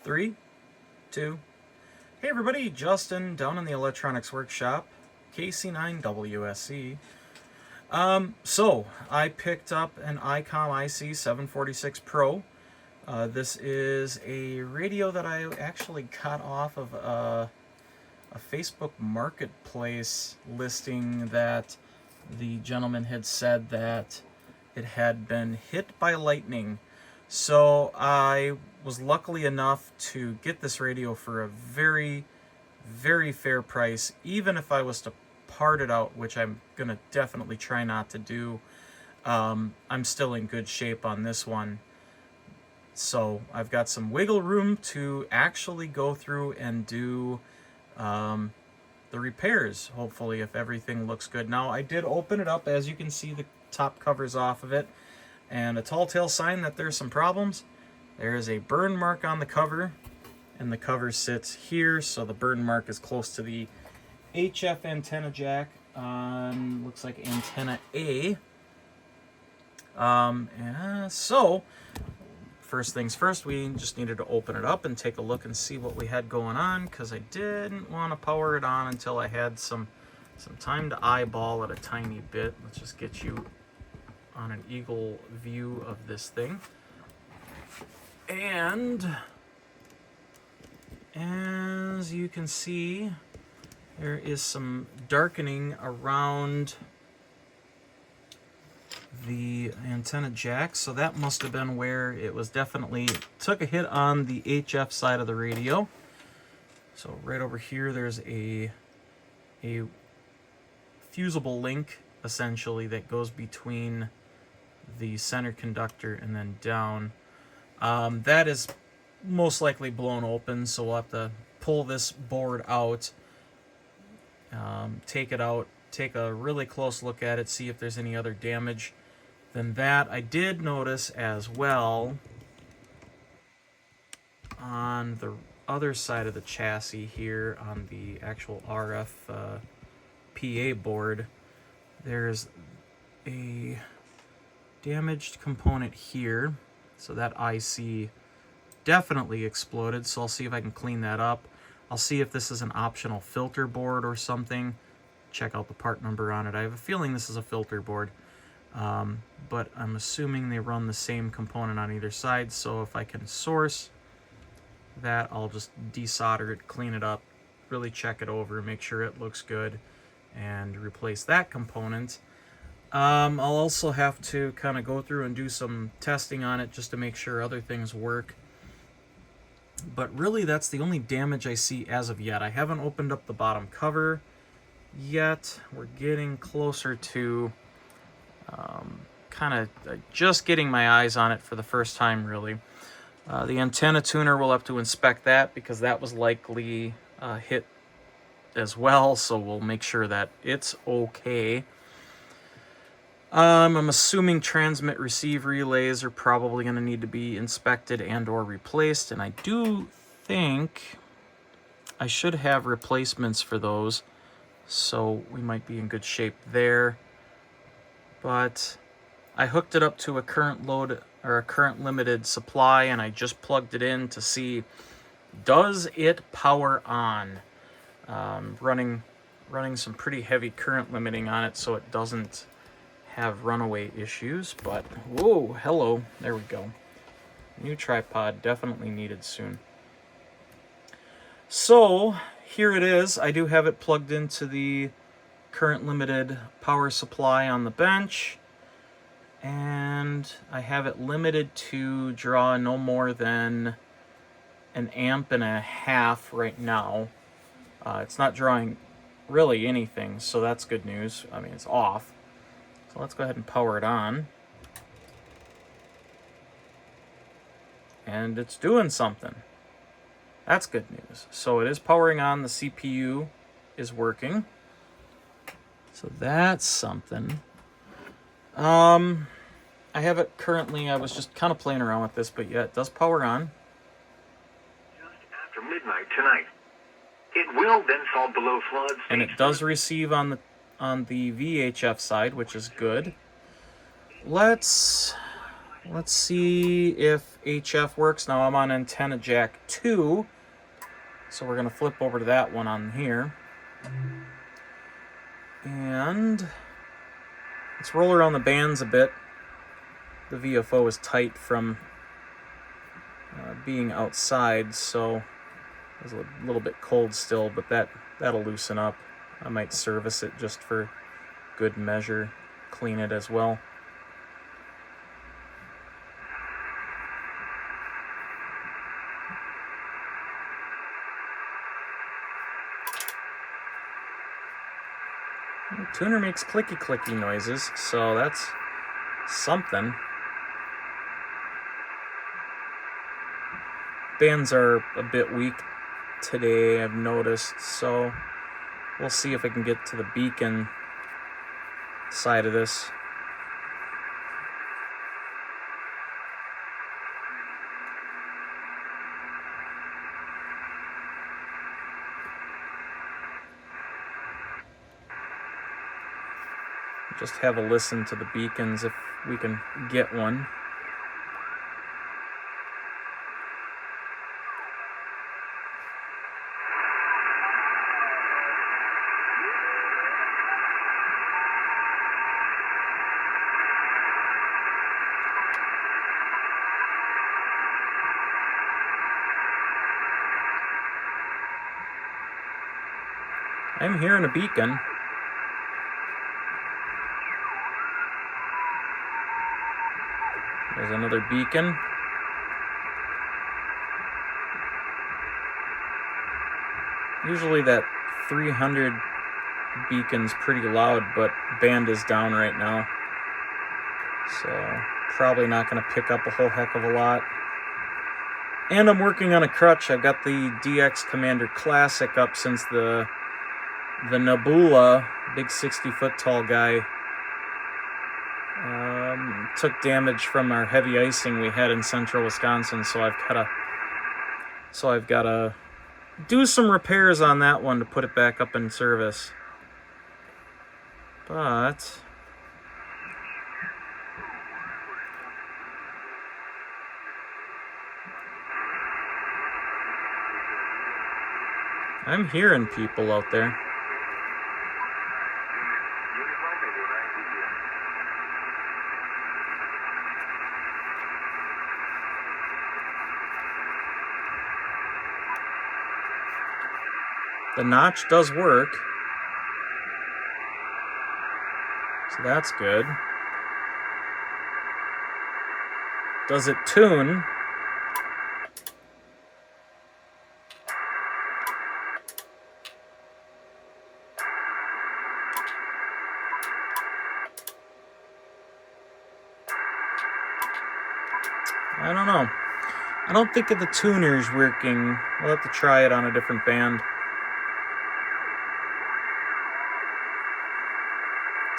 3, 2. Hey everybody, Justin down in the electronics workshop, KC9WSC. So I picked up an Icom IC-746PRO. This is a radio that I actually got off of a Facebook Marketplace listing that the gentleman had said that it had been hit by lightning. So I was lucky enough to get this radio for a very, very fair price, even if I was to part it out, which I'm going to definitely try not to do. I'm still in good shape on this one. So I've got some wiggle room to actually go through and do the repairs, hopefully, if everything looks good. Now, I did open it up. As you can see, the top cover's off of it, and a tall tale sign that there's some problems. There is a burn mark on the cover, and the cover sits here, so the burn mark is close to the HF antenna jack on, looks like antenna A. So first things first, we just needed to open it up and take a look and see what we had going on, because I didn't want to power it on until I had some time to eyeball it a tiny bit. Let's just get you on an eagle view of this thing. And as you can see, there is some darkening around the antenna jack, so that must have been where it was definitely took a hit on the HF side of the radio. So right over here there's a fusible link essentially that goes between the center conductor and then down. That is most likely blown open, so we'll have to pull this board out, take it out, take a really close look at it, see if there's any other damage than that. I did notice as well on the other side of the chassis here, on the actual RF PA board, there's a damaged component here. So that IC definitely exploded, so I'll see if I can clean that up. I'll see if this is an optional filter board or something. Check out the part number on it. I have a feeling this is a filter board, but I'm assuming they run the same component on either side, so if I can source that, I'll just desolder it, clean it up, really check it over, make sure it looks good, and replace that component. I'll also have to kind of go through and do some testing on it just to make sure other things work. But really, that's the only damage I see as of yet. I haven't opened up the bottom cover yet. We're getting closer to kind of just getting my eyes on it for the first time, really. The antenna tuner, we'll have to inspect that because that was likely hit as well, so we'll make sure that it's okay. I'm assuming transmit receive relays are probably going to need to be inspected and or replaced, and I do think I should have replacements for those, so we might be in good shape there. But I hooked it up to a current load or a current limited supply, and I just plugged it in to see, does it power on? Running some pretty heavy current limiting on it so it doesn't have runaway issues. But whoa, hello, there we go. New tripod, definitely needed soon. So here it is. I do have it plugged into the current limited power supply on the bench, and I have it limited to draw no more than 1.5 amps right now. It's not drawing really anything, so that's good news. I mean, it's off. So let's go ahead and power it on. And it's doing something. That's good news. So it is powering on. The CPU is working. So that's something. I have it currently, I was just kind of playing around with this, but yeah, it does power on. Just after midnight tonight. It will then fall below floods. And it does receive on the VHF side, which is good. Let's Let's see if HF works. Now I'm on antenna jack 2, so we're going to flip over to that one on here. And let's roll around the bands a bit. The VFO is tight from being outside, so it's a little bit cold still, but that'll loosen up. I might service it just for good measure, clean it as well. The tuner makes clicky noises, so that's something. Bands are a bit weak today, I've noticed, so we'll see if I can get to the beacon side of this. Just have a listen to the beacons if we can get one. I'm hearing a beacon. There's another beacon. Usually that 300 beacon's pretty loud, but band is down right now. So probably not going to pick up a whole heck of a lot. And I'm working on a crutch. I've got the DX Commander Classic up since the Nebula, big 60-foot tall guy, took damage from our heavy icing we had in central Wisconsin, so I've got to do some repairs on that one to put it back up in service. But I'm hearing people out there. The notch does work, so that's good. Does it tune? I don't know. I don't think the tuner's working. We'll have to try it on a different band.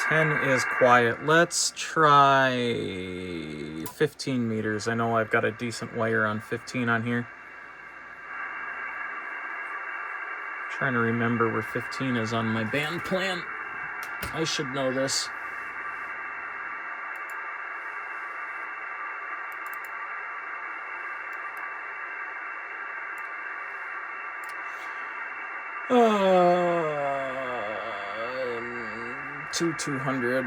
10 is quiet. Let's try 15 meters. I know I've got a decent wire on 15 on here. Trying to remember where 15 is on my band plan. I should know this. To 200.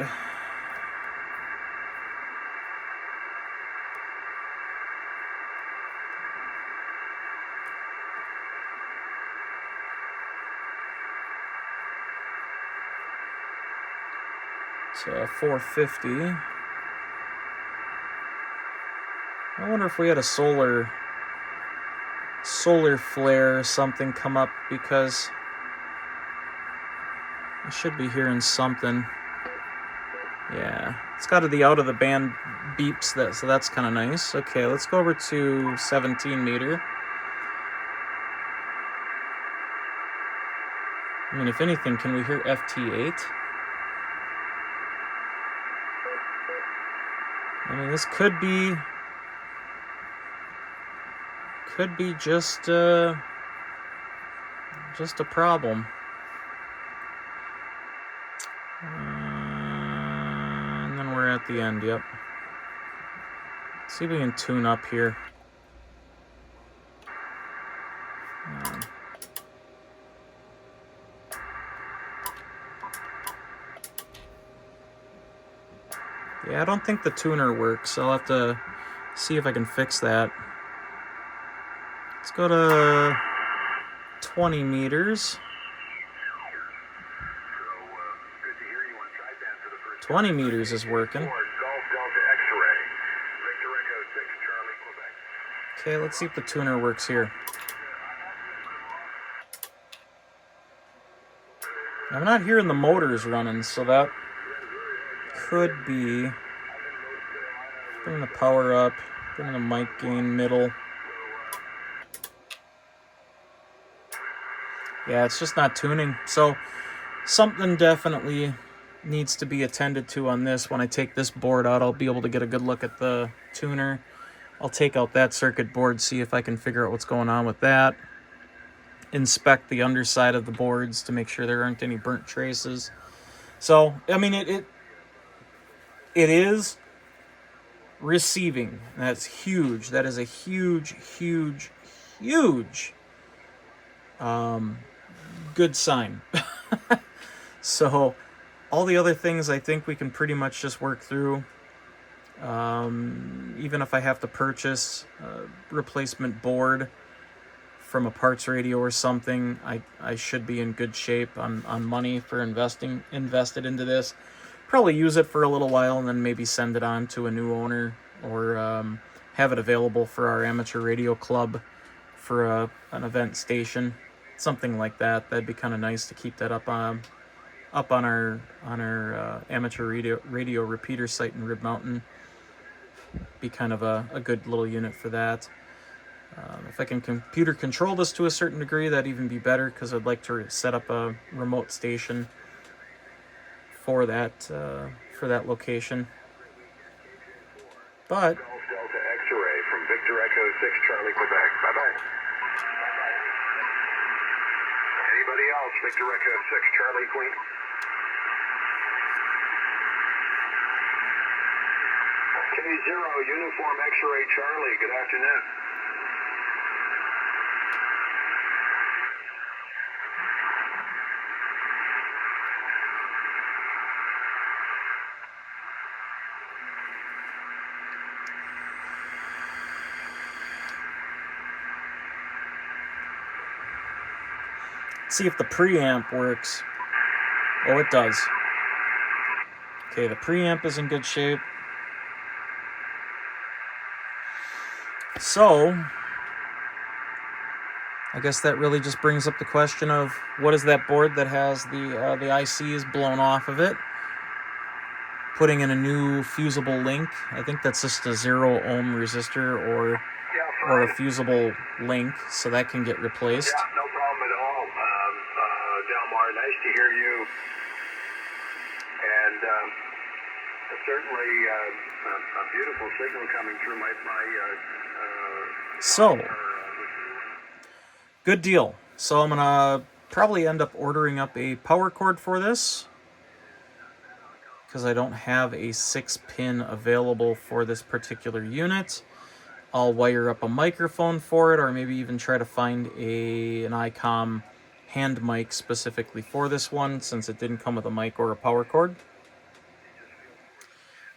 So 450. I wonder if we had a solar flare or something come up, because I should be hearing something. Yeah, it's got the out of the band beeps, so that's kind of nice. Okay, let's go over to 17 meter. I mean, if anything, can we hear FT8? I mean, this could be just a problem. And then we're at the end, yep. See if we can tune up here. Yeah, I don't think the tuner works. I'll have to see if I can fix that. Let's go to 20 meters. 20 meters is working. Okay, let's see if the tuner works here. I'm not hearing the motors running, so that could be. Bring the power up, bring the mic gain middle. Yeah, it's just not tuning. So something definitely needs to be attended to on this. When I take this board out, I'll be able to get a good look at the tuner. I'll take out that circuit board, see if I can figure out what's going on with that. Inspect the underside of the boards to make sure there aren't any burnt traces. So, I mean, it is receiving. That's huge. That is a huge, huge, huge good sign. So all the other things I think we can pretty much just work through. Even if I have to purchase a replacement board from a parts radio or something, I should be in good shape on money for invested into this. Probably use it for a little while and then maybe send it on to a new owner, or have it available for our amateur radio club for an event station, something like that. That'd be kind of nice to keep that up on our amateur radio repeater site in Rib Mountain. Be kind of a good little unit for that. If I can computer control this to a certain degree, that'd even be better, because I'd like to set up a remote station for that location. But Delta X-ray from Victor Echo 6 Charlie Quebec. Bye-bye. Anybody else? Victor Echo 6 Charlie Queen. K0 Uniform X-ray Charlie. Good afternoon. see if the preamp works. Oh, it does. Okay, the preamp is in good shape. So, I guess that really just brings up the question of what is that board that has the ICs blown off of it? Putting in a new fusible link. I think that's just a 0 ohm resistor or a fusible link, so that can get replaced. Yeah, no problem at all. Delmar, nice to hear you. And certainly a beautiful signal coming through So, good deal. So I'm going to probably end up ordering up a power cord for this, because I don't have a 6-pin available for this particular unit. I'll wire up a microphone for it, or maybe even try to find an Icom hand mic specifically for this one, since it didn't come with a mic or a power cord.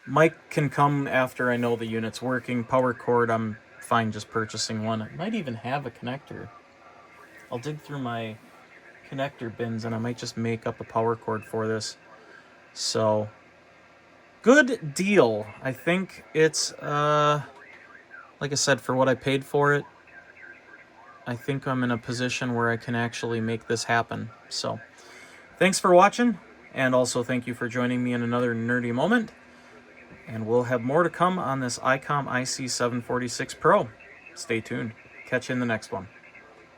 Mic can come after I know the unit's working. Power cord, I'm fine just purchasing one. I might even have a connector. I'll dig through my connector bins and I might just make up a power cord for this. So, good deal. I think it's, like I said, for what I paid for it, I think I'm in a position where I can actually make this happen. So, thanks for watching, and also thank you for joining me in another nerdy moment. And we'll have more to come on this Icom IC-746PRO. Stay tuned. Catch you in the next one.